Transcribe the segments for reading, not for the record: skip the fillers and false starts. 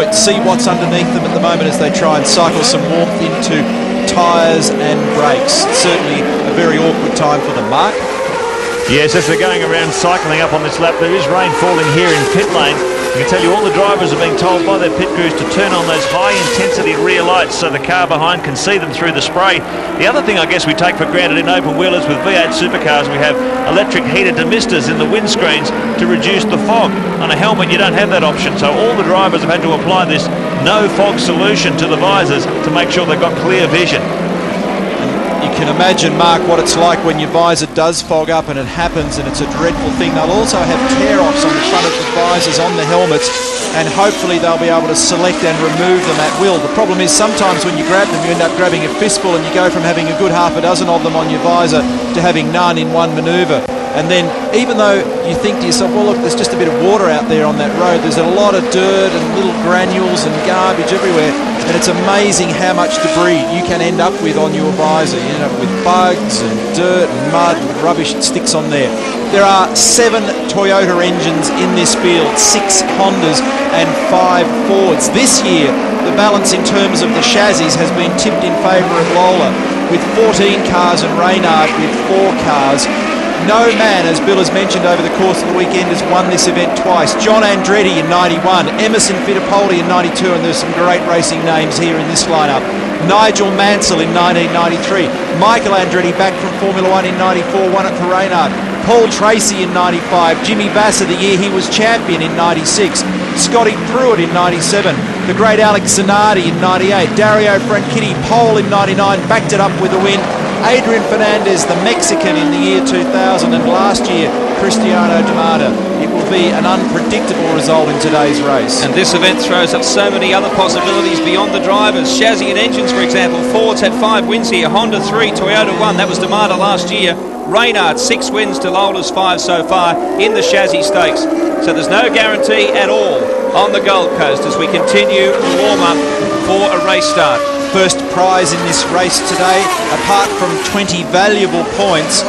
point, see what's underneath them at the moment as they try and cycle some warmth into tyres and brakes. Certainly a very awkward time for them. Mark? Yes, as they're going around cycling up on this lap, there is rain falling here in pit lane. I can tell you all the drivers are being told by their pit crews to turn on those high-intensity rear lights so the car behind can see them through the spray. The other thing I guess we take for granted in open wheelers with V8 supercars, we have electric heated demisters in the windscreens to reduce the fog. On a helmet, you don't have that option, so all the drivers have had to apply this no-fog solution to the visors to make sure they've got clear vision. You can imagine, Mark, what it's like when your visor does fog up, and it happens, and it's a dreadful thing. They'll also have tear-offs on the front of the visors on the helmets, and hopefully they'll be able to select and remove them at will. The problem is sometimes when you grab them, you end up grabbing a fistful, and you go from having a good half a dozen of them on your visor to having none in one manoeuvre. And then, even though you think to yourself, well, look, there's just a bit of water out there on that road, there's a lot of dirt and little granules and garbage everywhere, and it's amazing how much debris you can end up with on your visor. You end up with bugs and dirt and mud and rubbish that sticks on there. There are 7 Toyota engines in this field, 6 Hondas and 5 Fords. This year, the balance in terms of the chassis has been tipped in favour of Lola, with 14 cars and Reynard with 4 cars. No man, as Bill has mentioned over the course of the weekend, has won this event twice. John Andretti in 91, Emerson Fittipaldi in 92, and there's some great racing names here in this lineup. Nigel Mansell in 1993, Michael Andretti back from Formula 1 in 94, won it for Reynard. Paul Tracy in 95, Jimmy Vasser the year he was champion in 96, Scotty Pruitt in 97, the great Alex Zanardi in 98, Dario Franchitti pole in 99, backed it up with a win. Adrian Fernandez, the Mexican, in the year 2000, and last year Cristiano Damada. It will be an unpredictable result in today's race. And this event throws up so many other possibilities beyond the drivers. Chassis and engines, for example. Ford's had 5 wins here, Honda 3, Toyota 1, that was Damada last year. Reynard 6 wins to Lola's 5 so far in the chassis stakes. So there's no guarantee at all on the Gold Coast as we continue the warm-up for a race start. First prize in this race today, apart from 20 valuable points,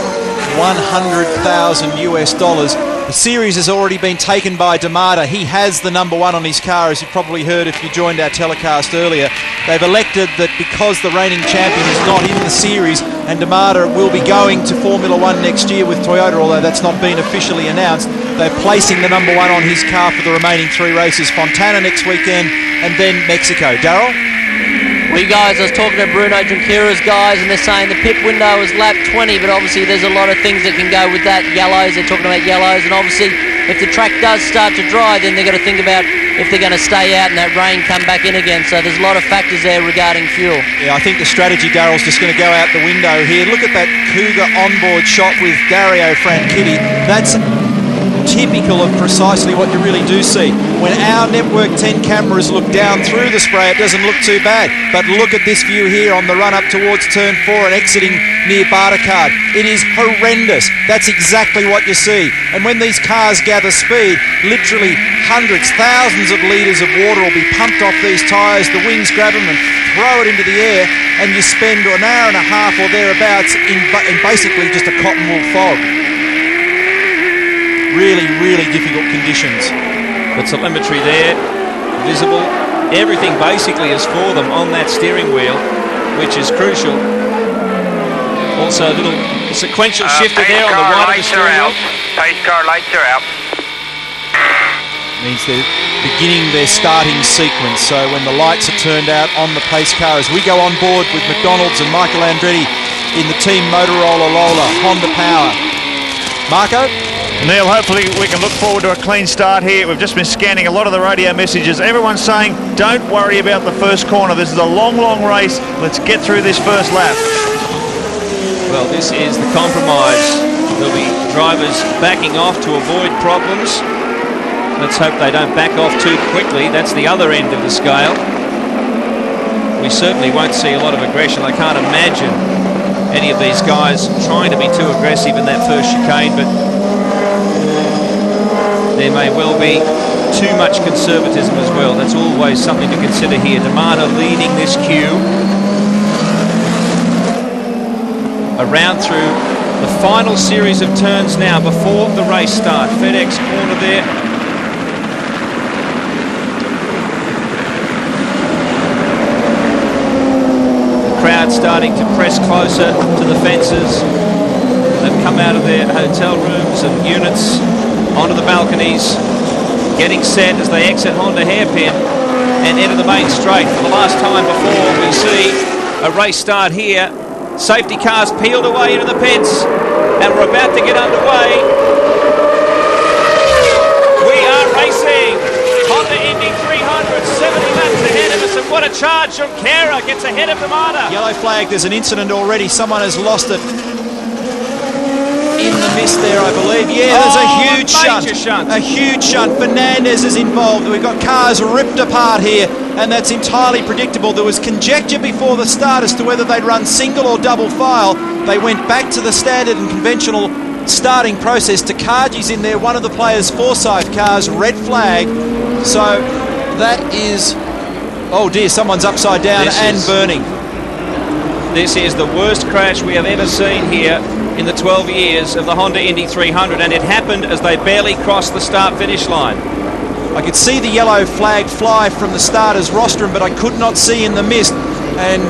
$100,000 US. The series has already been taken by Damada. He has the number 1 on his car, as you probably heard if you joined our telecast earlier. They've elected that because the reigning champion is not in the series, and Damada will be going to Formula 1 next year with Toyota, although that's not been officially announced, they're placing the number 1 on his car for the remaining 3 races. Fontana next weekend, and then Mexico. Darryl? Well, you guys, I was talking to Bruno Junqueira's guys, and they're saying the pit window is lap 20, but obviously there's a lot of things that can go with that. Yellows, they're talking about yellows, and obviously if the track does start to dry, then they've got to think about if they're going to stay out and that rain come back in again. So there's a lot of factors there regarding fuel. Yeah, I think the strategy, Darryl's just going to go out the window here. Look at that Cougar onboard shot with Dario Franchitti. That's typical of precisely what you really do see. When our Network 10 cameras look down through the spray, it doesn't look too bad. But look at this view here on the run up towards turn 4 and exiting near Bartercard. It is horrendous. That's exactly what you see. And when these cars gather speed, literally hundreds, thousands of litres of water will be pumped off these tyres. The wings grab them and throw it into the air, and you spend an hour and a half or thereabouts in basically just a cotton wool fog. Really, really difficult conditions. The telemetry there, visible. Everything basically is for them on that steering wheel, which is crucial. Also a little sequential shifter there on the right of the steering wheel. Pace car lights are out. Means they're beginning their starting sequence. So when the lights are turned out on the pace car, as we go on board with McDonald's and Michael Andretti in the Team Motorola Lola Honda Power. Marco? Neil, hopefully we can look forward to a clean start here. We've just been scanning a lot of the radio messages. Everyone's saying, don't worry about the first corner. This is a long, long race. Let's get through this first lap. Well, this is the compromise. There'll be drivers backing off to avoid problems. Let's hope they don't back off too quickly. That's the other end of the scale. We certainly won't see a lot of aggression. I can't imagine any of these guys trying to be too aggressive in that first chicane, but there may well be too much conservatism as well. That's always something to consider here. Damada leading this queue. Around through the final series of turns now before the race start. FedEx corner there. starting to press closer to the fences. They've come out of their hotel rooms and units onto the balconies, getting set as they exit Honda Hairpin and enter the main straight. For the last time before, we see a race start here. Safety cars peeled away into the pits, and we're about to get underway. We are racing. Honda Indy 300, 70 laps ahead of us, and what a charge. Junqueira gets ahead of the Armada. Yellow flag, there's an incident already. Someone has lost it in the mist there, I believe. Yeah, there's a huge shunt. A huge shunt. Fernandez is involved. We've got cars ripped apart here, and that's entirely predictable. There was conjecture before the start as to whether they'd run single or double file. They went back to the standard and conventional starting process. Takaji's in there, one of the players' Forsyth cars, red flag. So that is, oh dear, someone's upside down and burning. This is the worst crash we have ever seen here in the 12 years of the Honda Indy 300, and it happened as they barely crossed the start-finish line. I could see the yellow flag fly from the starter's rostrum, but I could not see in the mist, and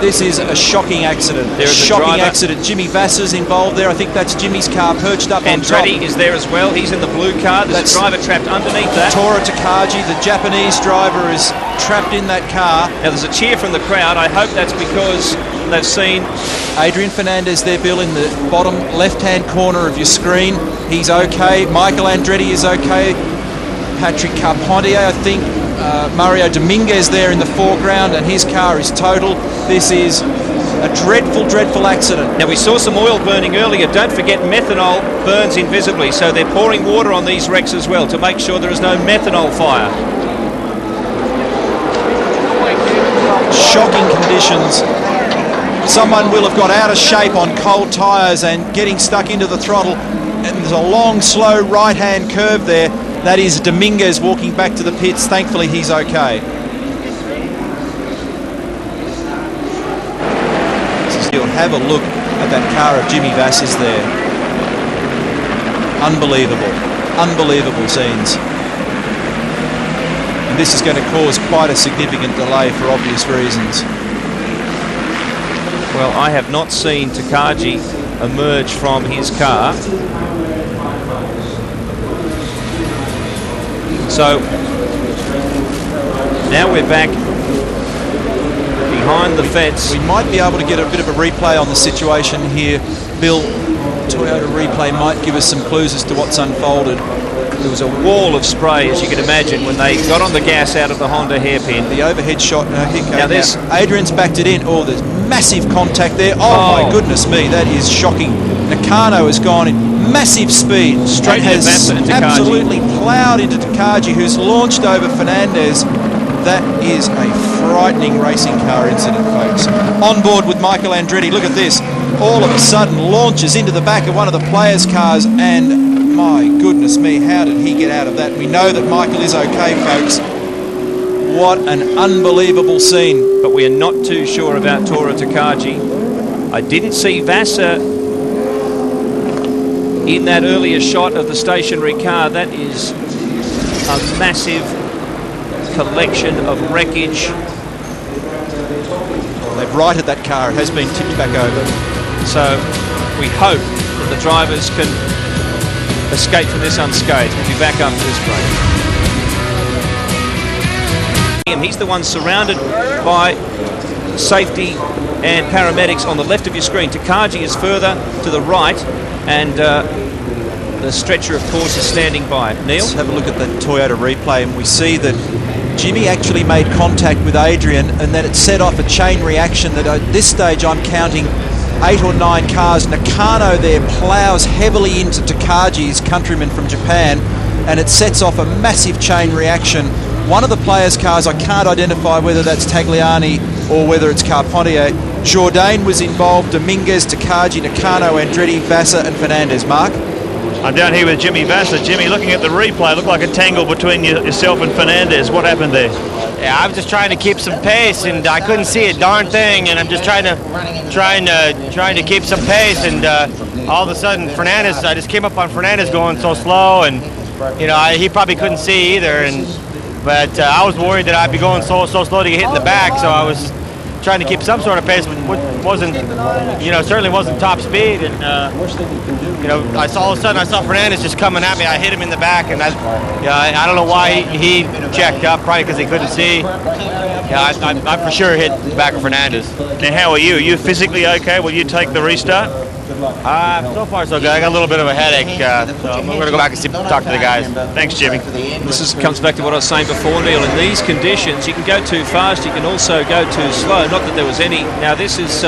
this is a shocking accident. There is a shocking accident. Jimmy Vassar's involved there. I think that's Jimmy's car perched up on top. Andretti is there as well. He's in the blue car. There's a driver trapped underneath that. Tora Takagi, the Japanese driver, is trapped in that car. Now there's a cheer from the crowd. I hope that's because they've seen Adrian Fernandez there, Bill, in the bottom left-hand corner of your screen. He's okay. Michael Andretti is okay. Patrick Carpentier, I think. Mario Dominguez there in the foreground, and his car is total. This is a dreadful, dreadful accident. Now we saw some oil burning earlier. Don't forget methanol burns invisibly, so they're pouring water on these wrecks as well to make sure there is no methanol fire. Shocking conditions. Someone will have got out of shape on cold tyres and getting stuck into the throttle, and there's a long, slow right-hand curve there. That is Dominguez walking back to the pits. Thankfully, he's okay. You'll have a look at that car of Jimmy Vassar's there. Unbelievable. Unbelievable scenes. And this is going to cause quite a significant delay for obvious reasons. Well, I have not seen Takagi emerge from his car. So now we're back behind the fence. We might be able to get a bit of a replay on the situation here. Bill, Toyota replay might give us some clues as to what's unfolded. There was a wall of spray, as you can imagine, when they got on the gas out of the Honda Hairpin. The overhead shot, now this, Adrian's backed it in. Oh, there's massive contact there. Oh my goodness me, that is shocking. Nakano has gone in massive speed. Straight has Vassar and Takagi. Absolutely ploughed into Takagi, who's launched over Fernandez. That is a frightening racing car incident, folks. On board with Michael Andretti, look at this. All of a sudden launches into the back of one of the players' cars, and my goodness me, how did he get out of that? We know that Michael is okay, folks. What an unbelievable scene. But we are not too sure about Tora Takagi. I didn't see Vassar in that earlier shot of the stationary car. That is a massive collection of wreckage. Well, they've righted that car. It has been tipped back over. So we hope that the drivers can escape from this unscathed. We'll be back after this break. He's the one surrounded by safety and paramedics on the left of your screen. Takagi is further to the right, and the stretcher, of course, is standing by. Neil? Let's have a look at the Toyota replay, and we see that Jimmy actually made contact with Adrian, and that it set off a chain reaction that at this stage I'm counting 8 or 9 cars. Nakano there plows heavily into Takagi, his countryman from Japan, and it sets off a massive chain reaction. One of the players' cars, I can't identify whether that's Tagliani or whether it's Carpentier. Jourdain was involved, Dominguez, Takagi, Nakano, Andretti, Vassar and Fernandez. Mark? I'm down here with Jimmy Vassar. Jimmy, looking at the replay, looked like a tangle between yourself and Fernandez. What happened there? Yeah, I was just trying to keep some pace, and I couldn't see a darn thing, and I'm just trying to keep some pace, and all of a sudden I just came up on Fernandez going so slow, and you know he probably couldn't see either, but I was worried that I'd be going so slow to get hit in the back, so I was trying to keep some sort of pace, but wasn't, certainly wasn't top speed. And I saw all of a sudden I saw Fernandez just coming at me. I hit him in the back, and I don't know why he checked up, probably because he couldn't see. I for sure hit the back of Fernandez. Now, how are you? Are you physically okay? Will you take the restart? So far so good. I got a little bit of a headache, so I'm going to go back and talk to the guys. Thanks, Jimmy. This comes back to what I was saying before, Neil. In these conditions, you can go too fast, you can also go too slow. Not that there was any. Now, this is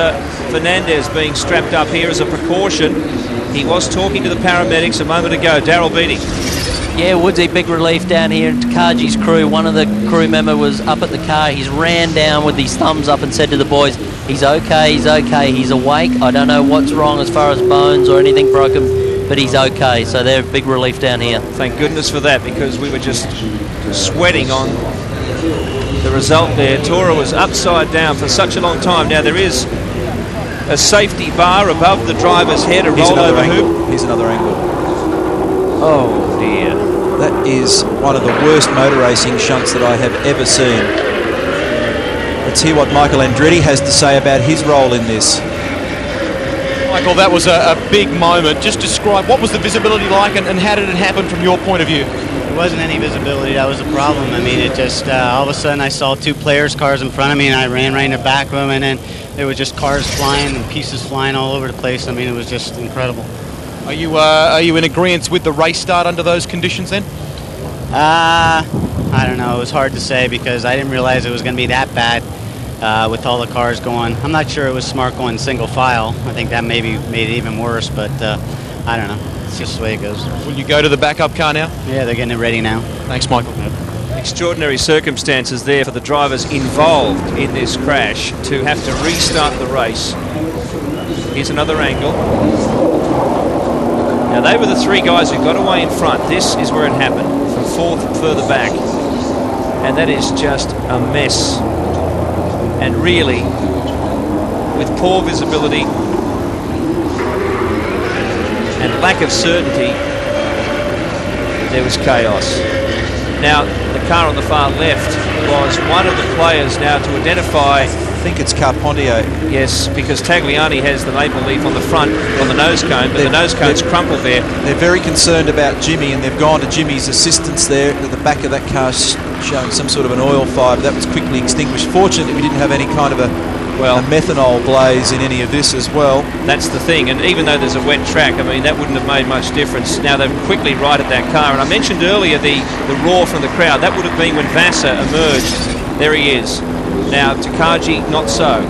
Fernandez being strapped up here as a precaution. He was talking to the paramedics a moment ago. Daryl Beattie. Yeah, Woodsy, big relief down here in Takaji's crew. One of the crew member was up at the car. He's ran down with his thumbs up and said to the boys, he's okay, he's awake. I don't know what's wrong as far as bones or anything broken, but he's okay. So they're a big relief down here. Thank goodness for that, because we were just sweating on the result there. Tora was upside down for such a long time. Now, there is a safety bar above the driver's head, a rollover hoop. Here's another angle. Oh dear. That is one of the worst motor racing shunts that I have ever seen. Let's hear what Michael Andretti has to say about his role in this. Michael, that was a big moment. Just describe, what was the visibility like, and how did it happen from your point of view? There wasn't any visibility. That was the problem. I mean, it just all of a sudden I saw two players' cars in front of me, and I ran right in the back of them, and then there were just cars flying and pieces flying all over the place. I mean, it was just incredible. Are you in agreement with the race start under those conditions then? I don't know. It was hard to say because I didn't realize it was going to be that bad with all the cars going. I'm not sure it was smart going single file. I think that maybe made it even worse, but I don't know. It's just the way it goes. Will you go to the backup car now? Yeah, they're getting it ready now. Thanks, Michael. Extraordinary circumstances there for the drivers involved in this crash to have to restart the race. Here's another angle. Now, they were the three guys who got away in front. This is where it happened, from fourth further back. And that is just a mess. And really, with poor visibility and lack of certainty, there was chaos. Now, the car on the far left was one of the players now to identify. I think it's Carpentier. Yes, because Tagliani has the maple leaf on the front, on the nose cone, but the nose cone's crumpled there. They're very concerned about Jimmy, and they've gone to Jimmy's assistance there. At the back of that car showing some sort of an oil fire, but that was quickly extinguished. Fortunately, we didn't have any kind of a methanol blaze in any of this as well. That's the thing, and even though there's a wet track, I mean, that wouldn't have made much difference. Now they've quickly righted that car, and I mentioned earlier the roar from the crowd. That would have been when Vassar emerged. There he is. Now, Takagi, not so.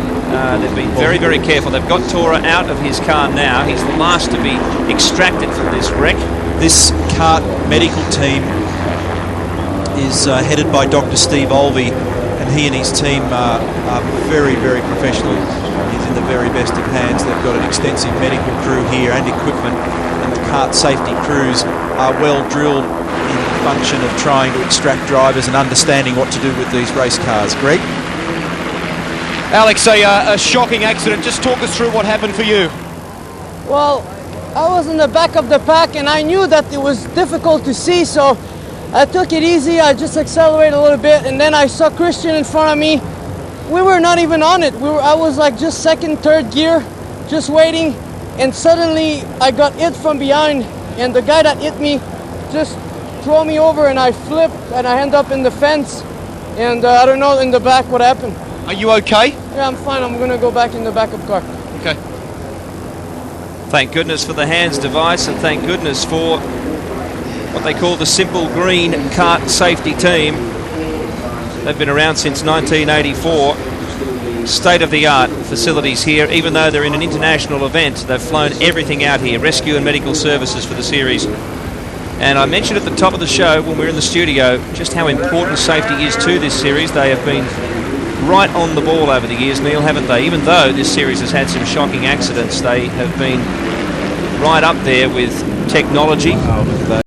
They've been very, very careful. They've got Tora out of his car now. He's the last to be extracted from this wreck. This CART medical team is headed by Dr. Steve Olvey, and he and his team are very, very professional. He's in the very best of hands. They've got an extensive medical crew here and equipment, and the CART safety crews are well drilled in the function of trying to extract drivers and understanding what to do with these race cars. Greg? Alex, a shocking accident. Just talk us through what happened for you. Well, I was in the back of the pack, and I knew that it was difficult to see, so I took it easy. I just accelerated a little bit, and then I saw Christian in front of me. We were not even on it. I was like just second, third gear, just waiting, and suddenly I got hit from behind, and the guy that hit me just threw me over, and I flipped, and I ended up in the fence, and I don't know in the back what happened. Are you okay? Yeah, I'm fine. I'm gonna go back in the backup car. Okay. Thank goodness for the hands device, and thank goodness for what they call the Simple Green CART safety team. They've been around since 1984. State-of-the-art facilities here. Even though they're in an international event, they've flown everything out here, rescue and medical services for the series. And I mentioned at the top of the show when we were in the studio just how important safety is to this series. They have been right on the ball over the years, Neil, haven't they? Even though this series has had some shocking accidents, they have been right up there with technology.